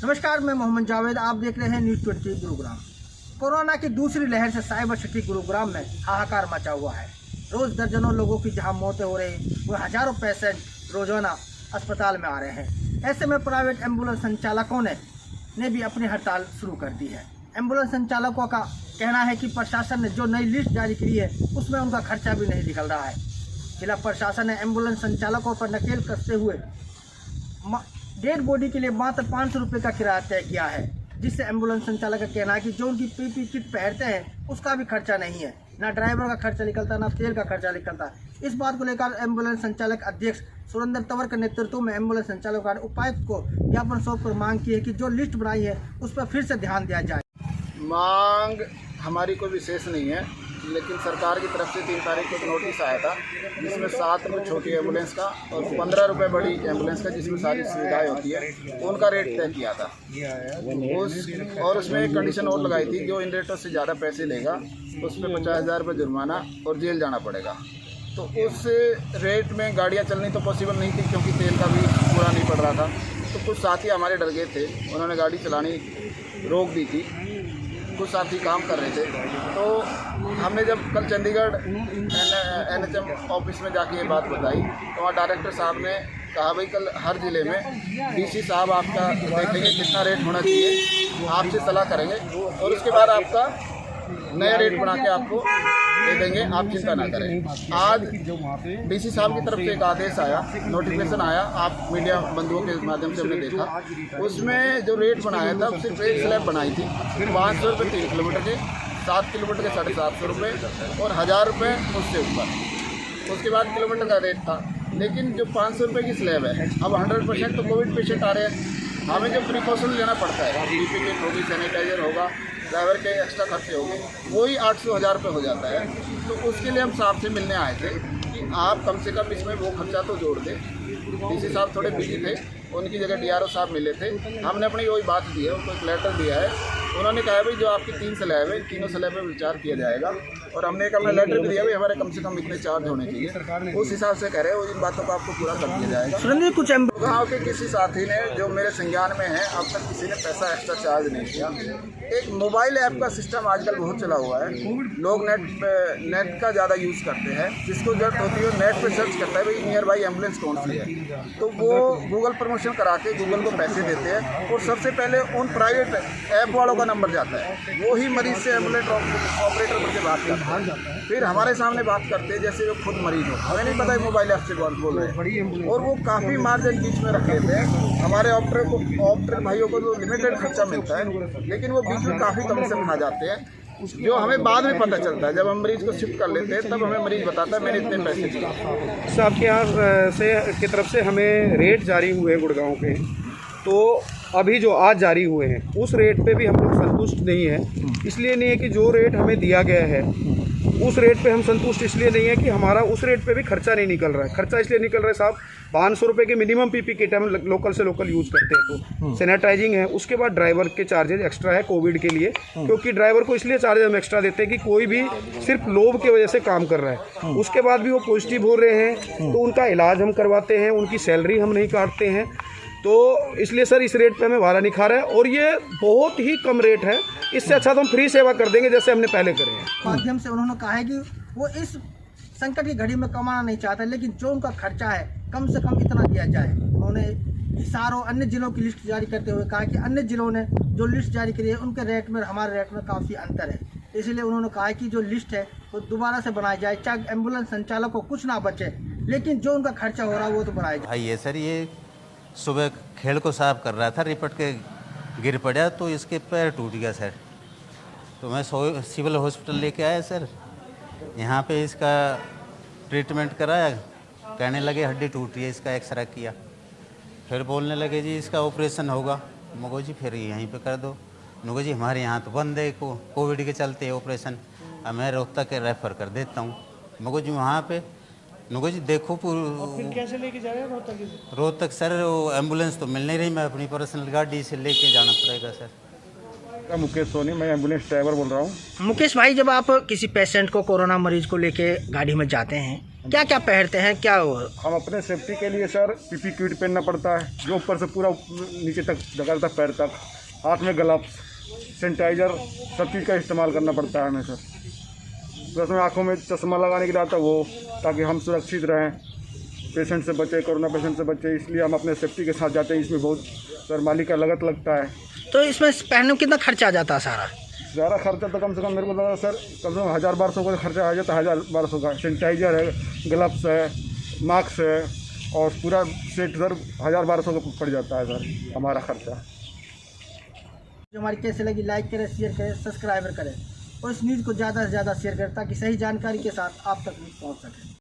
नमस्कार, मैं मोहम्मद जावेद। आप देख रहे हैं न्यूज़ 20 गुरुग्राम। कोरोना की दूसरी लहर से साइबर सिटी गुरुग्राम में हाहाकार मचा हुआ है। रोज दर्जनों लोगों की जहां मौतें हो रही, वह हजारों पेशेंट रोजाना अस्पताल में आ रहे हैं। ऐसे में प्राइवेट एम्बुलेंस संचालकों ने भी अपनी हड़ताल शुरू कर दी है। एम्बुलेंस संचालकों का कहना है कि प्रशासन ने जो नई लिस्ट जारी की है उसमें उनका खर्चा भी नहीं निकल रहा है। जिला प्रशासन ने एम्बुलेंस संचालकों पर नकेल कसते हुए डेड बॉडी के लिए मात्र 500 रुपये का किराया तय किया है, जिससे एम्बुलेंस संचालक का कहना है कि जो उनकी पीपी किट पहनते हैं उसका भी खर्चा नहीं है। ना ड्राइवर का खर्चा निकलता, ना तेल का खर्चा निकलता। इस बात को लेकर एम्बुलेंस संचालक अध्यक्ष सुरेंद्र तंवर के नेतृत्व में एम्बुलेंस संचालकों ने उपायुक्त को ज्ञापन सौंपकर मांग की है कि जो लिस्ट बनाई है उस पर फिर से ध्यान दिया जाए। मांग हमारी कोई विशेष नहीं है, लेकिन सरकार की तरफ से 3 तारीख को एक नोटिस आया था जिसमें 7 रुपये छोटी एम्बुलेंस का और 15 रुपये बड़ी एम्बुलेंस का, जिसमें सारी सुविधाएं होती है, उनका रेट तय किया था। उसमें एक कंडीशन और लगाई थी, जो इन रेटों से ज़्यादा पैसे लेगा उस पर 50,000 रुपये जुर्माना और जेल जाना पड़ेगा। तो उस रेट में गाड़ियाँ चलनी तो पॉसिबल नहीं थी, क्योंकि तेल का भी पूरा नहीं पड़ रहा था। तो कुछ साथी हमारे डर गए थे, उन्होंने गाड़ी चलानी रोक दी थी। कुछ साथी काम कर रहे थे, तो हमने जब कल चंडीगढ़ NHM ऑफिस में जाके ये बात बताई, तो वहाँ डायरेक्टर साहब ने कहा, भाई कल हर ज़िले में DC साहब आपका देखेंगे कितना रेट होना चाहिए, आपसे सलाह करेंगे और उसके बाद आपका नया रेट बना के आपको दे देंगे, आप चिंता ना करें। आज DC साहब की तरफ से एक आदेश आया, नोटिफिकेशन आया, आप मीडिया बंधुओं के माध्यम से हमने देखा। उसमें जो रेट बनाया था सिर्फ एक स्लैब बनाई थी, 500 रुपये 3 किलोमीटर के, 7 किलोमीटर के 750 रुपये और 1000 रुपये उससे ऊपर। उसके बाद किलोमीटर का रेट था। लेकिन जो 500 रुपये की स्लैब है, अब 100% तो कोविड पेशेंट आ रहे हैं, हमें जो प्रिकॉशन लेना पड़ता है, PPE किट होगी, सैनिटाइजर होगा, ड्राइवर के एक्स्ट्रा खर्चे होंगे, वही 800-1000 रुपये हो जाता है। तो उसके लिए हम साहब से मिलने आए थे कि आप कम से कम इसमें वो खर्चा तो जोड़ दें। DC साहब थोड़े बिजी थे, उनकी जगह DRO साहब मिले थे। हमने अपनी वही बात दी है, उनको एक लेटर दिया है। उन्होंने कहा भाई जो आपकी 3 स्लैब है, तीनों स्लैब पर विचार किया जाएगा। और हमने एक अपना लेटर भी दिया, भाई हमारे कम से कम इतने चार्ज होने चाहिए, उस हिसाब से कह रहे हैं। इन बातों को आपको पूरा कर दिया जाएगा। कुछ गाँव के किसी साथी ने, जो मेरे संज्ञान में है, अब तक किसी ने पैसा एक्स्ट्रा चार्ज नहीं किया। एक मोबाइल ऐप का सिस्टम आजकल बहुत चला हुआ है, लोग नेट का ज़्यादा यूज़ करते हैं। जिसको जरूरत होती है नेट पे सर्च करता है, भाई नियर बाई एम्बुलेंस कौन सी है, तो वो गूगल प्रमोशन करा के गूगल को पैसे देते हैं और सबसे पहले उन प्राइवेट ऐप वालों का नंबर जाता है, वो ही मरीज से एम्बुलेंस ऑपरेटर करके बात करता है, फिर हमारे सामने बात करते हैं जैसे वो खुद मरीज हो। हमें नहीं पता है मोबाइल ऐप से बोल रहे हैं, और वो काफ़ी मार्जिन बीच में रख लेते हैं। हमारे ऑपरेटर भाइयों को तो लिमिटेड खर्चा मिलता है, लेकिन वो बीच में काफ़ी कमीशन खा जाते हैं, जो हमें बाद में पता चलता है। जब हम मरीज को शिफ्ट कर लेते हैं तब हमें मरीज बताता है मैंने इतने पैसे दिए। सर, आपके यहाँ से की तरफ से हमें रेट जारी हुए हैं गुड़गांव के, तो अभी जो आज जारी हुए हैं उस रेट पे भी हम लोग संतुष्ट नहीं हैं। इसलिए नहीं है कि जो रेट हमें दिया गया है उस रेट पे हम संतुष्ट इसलिए नहीं है कि हमारा उस रेट पे भी खर्चा नहीं निकल रहा है। खर्चा इसलिए निकल रहा है साहब, 500 रुपये के मिनिमम PPE किट हम लोकल से लोकल यूज़ करते हैं, तो सैनिटाइजिंग है, उसके बाद ड्राइवर के चार्जेज एक्स्ट्रा है कोविड के लिए, क्योंकि ड्राइवर को इसलिए चार्जेज हम एक्स्ट्रा देते हैं कि कोई भी सिर्फ लोभ की वजह से काम कर रहा है, उसके बाद भी वो पॉजिटिव हो रहे हैं तो उनका इलाज हम करवाते हैं, उनकी सैलरी हम नहीं काटते हैं। तो इसलिए सर इस रेट पे हमें वारा नहीं खा रहा है, और ये बहुत ही कम रेट है। इससे अच्छा तो हम फ्री सेवा कर देंगे जैसे हमने पहले करे हैं। माध्यम से उन्होंने कहा है कि वो इस संकट की घड़ी में कमाना नहीं चाहता, लेकिन जो उनका खर्चा है कम से कम इतना दिया जाए। उन्होंने हिसारों अन्य जिलों की लिस्ट जारी करते हुए कहा कि अन्य जिलों ने जो लिस्ट जारी करी है उनके रेट में हमारे रेट में काफ़ी अंतर है। इसलिए उन्होंने कहा कि जो लिस्ट है वो दोबारा से बनाई जाए, चाहे एम्बुलेंस संचालक को कुछ ना बचे, लेकिन जो उनका खर्चा हो रहा है वो तो बढ़ाया जाए। ये सर, ये सुबह खेल को साफ कर रहा था, रिपट के गिर पड़ा तो इसके पैर टूट गया सर। तो मैं सिविल हॉस्पिटल लेके आया सर, यहाँ पे इसका ट्रीटमेंट कराया, कहने लगे हड्डी टूटी है, इसका एक्सरे किया, फिर बोलने लगे जी इसका ऑपरेशन होगा। मगो जी फिर यहीं पे कर दो। मगो जी हमारे यहाँ तो बंद है कोविड के चलते ऑपरेशन, अब मैं रोहतक के रेफ़र कर देता हूँ। मगो जी वहाँ पे नुगो जी देखो फिर कैसे लेके जा रहे हैं रोहतक सर, वो एम्बुलेंस तो मिल नहीं रही, मैं अपनी पर्सनल गाड़ी से लेके जाना पड़ेगा सर। मुकेश सोनी, मैं एम्बुलेंस ड्राइवर बोल रहा हूँ। मुकेश भाई, जब आप किसी पेशेंट को, कोरोना मरीज को लेके गाड़ी में जाते हैं क्या क्या पहनते हैं, क्या वो? हम अपने सेफ्टी के लिए सर पीपी किट पहनना पड़ता है, जो ऊपर से पूरा नीचे तक ढका तक पैर तक, हाथ में ग्लव्स, सैनिटाइजर, सब चीज़ का इस्तेमाल करना पड़ता है हमें सर। प्लस में आँखों में चश्मा लगाने के लिए आता है वो, ताकि हम सुरक्षित रहें, पेशेंट से बचे, कोरोना पेशेंट से बचे, इसलिए हम अपने सेफ्टी के साथ जाते हैं। इसमें बहुत सर माली का लागत लगता है। तो इसमें पहनने में कितना खर्चा आ जाता है सारा? ज़्यादा खर्चा तो कम से कम मेरे को लगा सर कम से कम 1000-1200 का खर्चा आ जाता है। 1000-1200 का सैनिटाइजर है, ग्लव्स है, मास्क है और पूरा सेट सर 1000-1200 का पड़ जाता है सर हमारा खर्चा। जो हमारी कैसे लगी, लाइक करें, शेयर करें, सब्सक्राइबर करें और इस न्यूज़ को ज़्यादा से ज़्यादा शेयर करें ताकि सही जानकारी के साथ आप तक भी पहुँच सके।